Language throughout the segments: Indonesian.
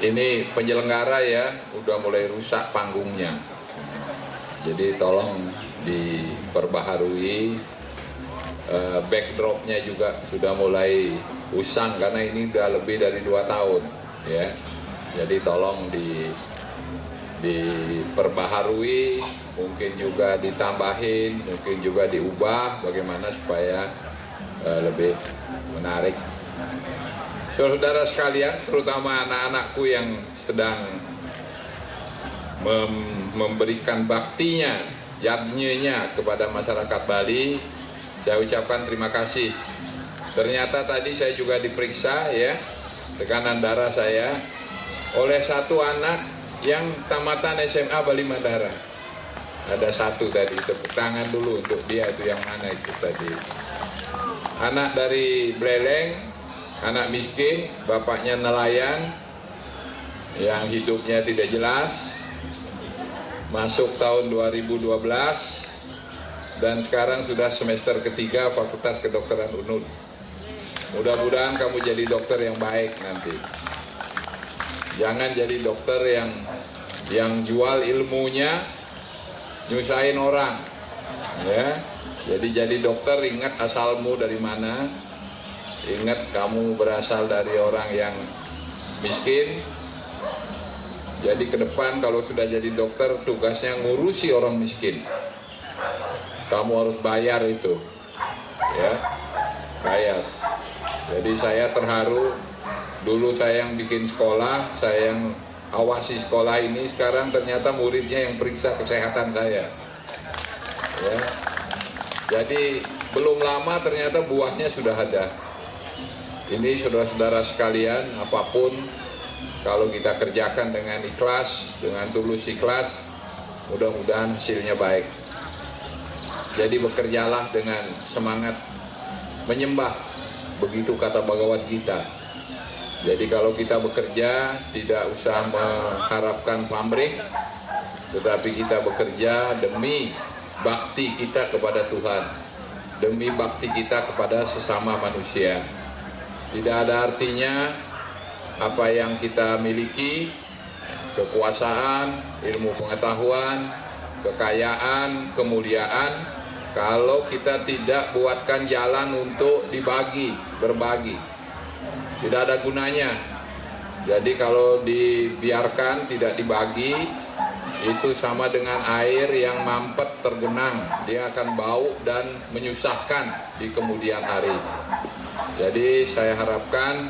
ini penyelenggara ya udah mulai rusak panggungnya, jadi tolong diperbaharui. Backdropnya juga sudah mulai usang karena ini udah lebih dari 2 tahun ya, jadi tolong diperbaharui, mungkin juga ditambahin, mungkin juga diubah bagaimana supaya lebih menarik. Saudara sekalian, terutama anak-anakku yang sedang memberikan baktinya, yajnyanya kepada masyarakat Bali, saya ucapkan terima kasih. Ternyata tadi saya juga diperiksa ya, tekanan darah saya oleh satu anak yang tamatan SMA Bali Mandara. Ada satu tadi, tepuk tangan dulu untuk dia, itu yang mana itu tadi. Anak dari Bleleng, anak miskin, bapaknya nelayan, yang hidupnya tidak jelas, masuk tahun 2012, dan sekarang sudah semester ketiga Fakultas Kedokteran UNUD. Mudah-mudahan kamu jadi dokter yang baik nanti. Jangan jadi dokter yang jual ilmunya, nyusahin orang. Ya, jadi dokter ingat asalmu dari mana. Ingat kamu berasal dari orang yang miskin. Jadi ke depan kalau sudah jadi dokter tugasnya ngurusi orang miskin. Kamu harus bayar itu, ya, bayar. Jadi saya terharu, dulu saya yang bikin sekolah, saya yang awasi sekolah ini, sekarang ternyata muridnya yang periksa kesehatan saya. Ya. Jadi belum lama ternyata buahnya sudah ada. Ini saudara-saudara sekalian, apapun kalau kita kerjakan dengan ikhlas, dengan tulus ikhlas, mudah-mudahan hasilnya baik. Jadi bekerjalah dengan semangat menyembah, begitu kata Bhagavad Gita. Jadi kalau kita bekerja tidak usah mengharapkan pamrih, tetapi kita bekerja demi bakti kita kepada Tuhan, demi bakti kita kepada sesama manusia. Tidak ada artinya apa yang kita miliki, kekuasaan, ilmu pengetahuan, kekayaan, kemuliaan, kalau kita tidak buatkan jalan untuk berbagi, tidak ada gunanya. Jadi kalau dibiarkan tidak dibagi, itu sama dengan air yang mampet tergenang, dia akan bau dan menyusahkan di kemudian hari. Jadi saya harapkan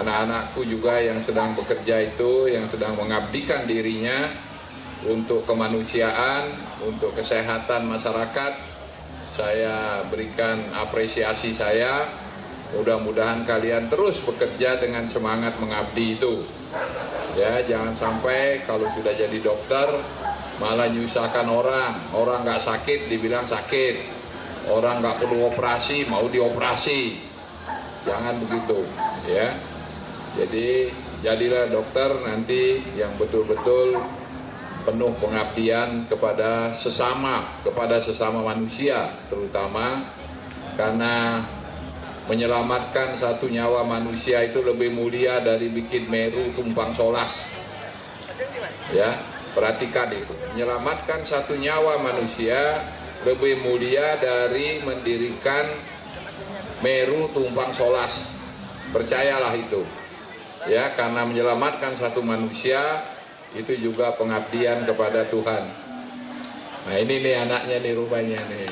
anak-anakku juga yang sedang bekerja itu, yang sedang mengabdikan dirinya untuk kemanusiaan, untuk kesehatan masyarakat, saya berikan apresiasi saya. Mudah-mudahan kalian terus bekerja dengan semangat mengabdi itu. Ya, jangan sampai kalau sudah jadi dokter malah nyusahkan orang. Orang nggak sakit dibilang sakit, orang nggak perlu operasi mau dioperasi. Jangan begitu, ya. Jadi jadilah dokter nanti yang betul-betul penuh pengabdian kepada sesama manusia, terutama karena menyelamatkan satu nyawa manusia itu lebih mulia dari bikin Meru tumpang solas. Ya, perhatikan itu. Menyelamatkan satu nyawa manusia lebih mulia dari mendirikan Meru tumpang solas. Percayalah itu. Ya, karena menyelamatkan satu manusia itu juga pengabdian kepada Tuhan. Nah, ini nih anaknya nih rupanya nih.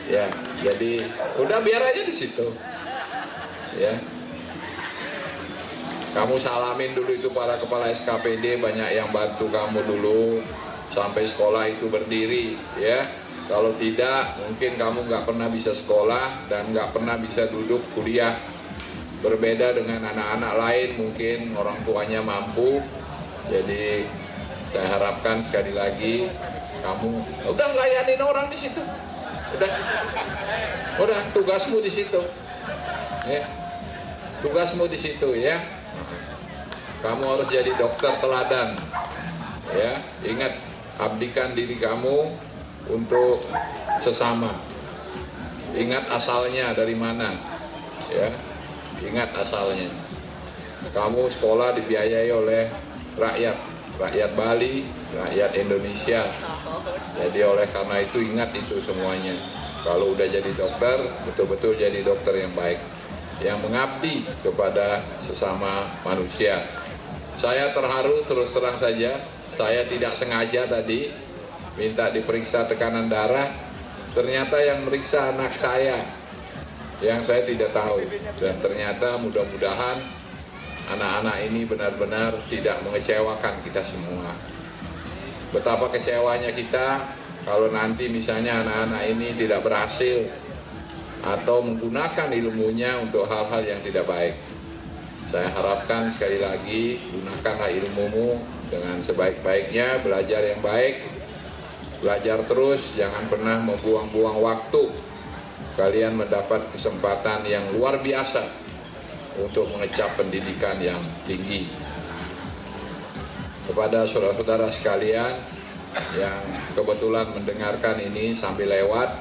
Ya, jadi udah biar aja di situ. Ya. Kamu salamin dulu itu para kepala SKPD, banyak yang bantu kamu dulu sampai sekolah itu berdiri, ya. Kalau tidak, mungkin kamu nggak pernah bisa sekolah dan nggak pernah bisa duduk kuliah. Berbeda dengan anak-anak lain, mungkin orang tuanya mampu. Jadi saya harapkan sekali lagi kamu udah layanin orang di situ, udah tugasmu di situ, ya. Tugasmu di situ, ya. Kamu harus jadi dokter teladan, ya. Ingat, abdikan diri kamu untuk sesama. Ingat asalnya dari mana, ya. Ingat asalnya. Kamu sekolah dibiayai oleh rakyat Bali, rakyat Indonesia. Jadi oleh karena itu ingat itu semuanya. Kalau udah jadi dokter, betul-betul jadi dokter yang baik, yang mengabdi kepada sesama manusia. Saya terharu, terus terang saja, saya tidak sengaja tadi minta diperiksa tekanan darah, ternyata yang meriksa anak saya, yang saya tidak tahu. Dan ternyata mudah-mudahan anak-anak ini benar-benar tidak mengecewakan kita semua. Betapa kecewanya kita kalau nanti misalnya anak-anak ini tidak berhasil atau menggunakan ilmunya untuk hal-hal yang tidak baik. Saya harapkan sekali lagi, gunakanlah ilmumu dengan sebaik-baiknya, belajar yang baik, belajar terus, jangan pernah membuang-buang waktu. Kalian mendapat kesempatan yang luar biasa untuk mengecap pendidikan yang tinggi. Kepada saudara-saudara sekalian yang kebetulan mendengarkan ini sambil lewat,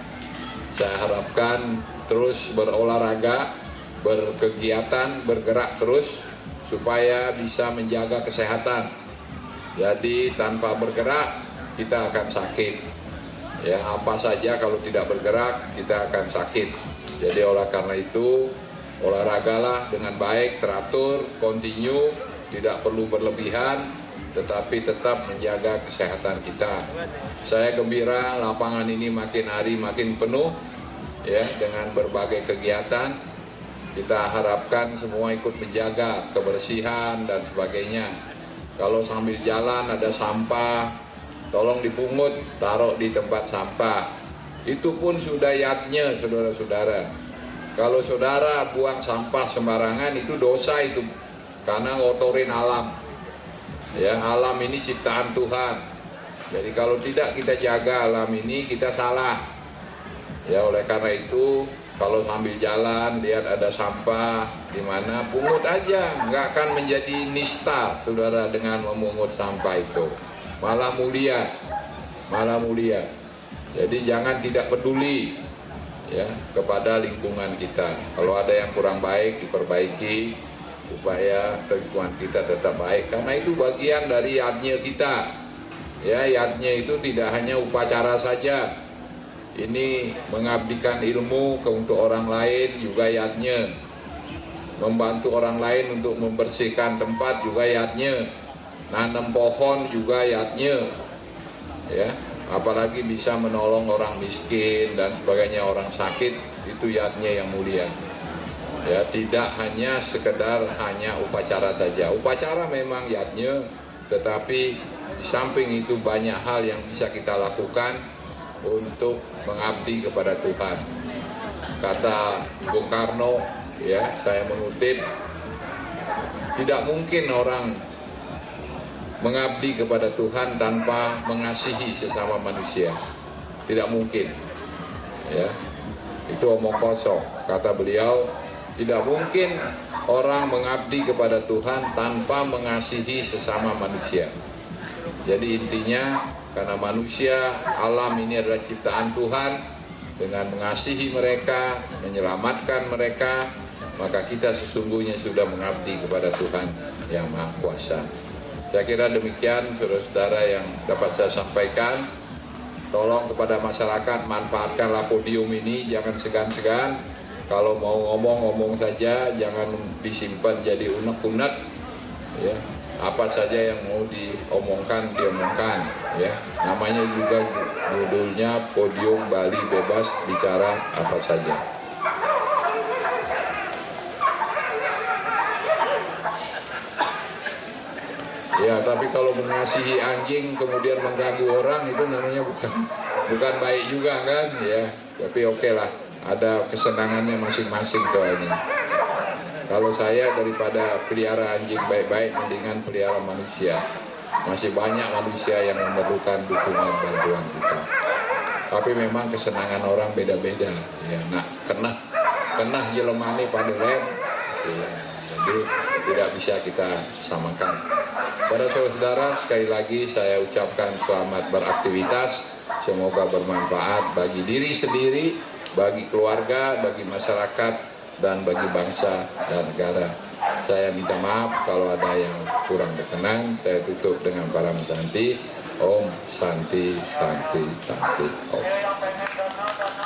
saya harapkan terus berolahraga, berkegiatan, bergerak terus supaya bisa menjaga kesehatan. Jadi tanpa bergerak kita akan sakit. Ya, apa saja kalau tidak bergerak kita akan sakit. Jadi oleh karena itu olahragalah dengan baik, teratur, kontinu, tidak perlu berlebihan, tetapi tetap menjaga kesehatan kita. Saya gembira lapangan ini makin hari makin penuh ya dengan berbagai kegiatan. Kita harapkan semua ikut menjaga kebersihan dan sebagainya. Kalau sambil jalan ada sampah, tolong dipungut, taruh di tempat sampah. Itu pun sudah yatnya, saudara-saudara. Kalau saudara buang sampah sembarangan itu dosa itu, karena ngotorin alam. Ya, alam ini ciptaan Tuhan. Jadi kalau tidak kita jaga alam ini, kita salah. Ya, oleh karena itu kalau sambil jalan lihat ada sampah di mana, pungut aja, nggak akan menjadi nista, saudara, dengan memungut sampah itu. Malah mulia, malah mulia. Jadi jangan tidak peduli ya kepada lingkungan kita. Kalau ada yang kurang baik diperbaiki supaya lingkungan kita tetap baik. Karena itu bagian dari yadnya kita. Ya, yadnya itu tidak hanya upacara saja. Ini mengabdikan ilmu untuk orang lain juga yadnya. Membantu orang lain untuk membersihkan tempat juga yadnya. Nanam pohon juga yadnya. Ya, apalagi bisa menolong orang miskin dan sebagainya, orang sakit, itu yadnya yang mulia. Ya, tidak hanya sekedar hanya upacara saja. Upacara memang yadnya, tetapi di samping itu banyak hal yang bisa kita lakukan untuk mengabdi kepada Tuhan. Kata Bung Karno, ya, saya mengutip, tidak mungkin orang mengabdi kepada Tuhan tanpa mengasihi sesama manusia. Tidak mungkin. Ya, itu omong kosong. Kata beliau, tidak mungkin orang mengabdi kepada Tuhan tanpa mengasihi sesama manusia. Jadi intinya, karena manusia, alam ini adalah ciptaan Tuhan, dengan mengasihi mereka, menyelamatkan mereka, maka kita sesungguhnya sudah mengabdi kepada Tuhan yang Maha Kuasa. Saya kira demikian, saudara-saudara, yang dapat saya sampaikan. Tolong kepada masyarakat, manfaatkanlah podium ini, jangan segan-segan. Kalau mau ngomong saja, jangan disimpan jadi unek-unek. Ya, apa saja yang mau diomongkan, diomongkan. Ya, namanya juga judulnya Podium Bali Bebas Bicara Apa Saja. Ya, tapi kalau mengasihi anjing kemudian mengganggu orang, itu namanya bukan baik juga kan, ya. Tapi oke lah, ada kesenangannya masing-masing soalnya. Kalau saya daripada pelihara anjing baik-baik, mendingan pelihara manusia. Masih banyak manusia yang memerlukan dukungan bantuan kita. Tapi memang kesenangan orang beda-beda. Ya, nah, kena jelemani pada lem. Jadi tidak bisa kita samakan. Para saudara, sekali lagi saya ucapkan selamat beraktivitas. Semoga bermanfaat bagi diri sendiri, bagi keluarga, bagi masyarakat, dan bagi bangsa dan negara. Saya minta maaf kalau ada yang kurang berkenan. Saya tutup dengan para Santi. Om Santi Santi Santi Om.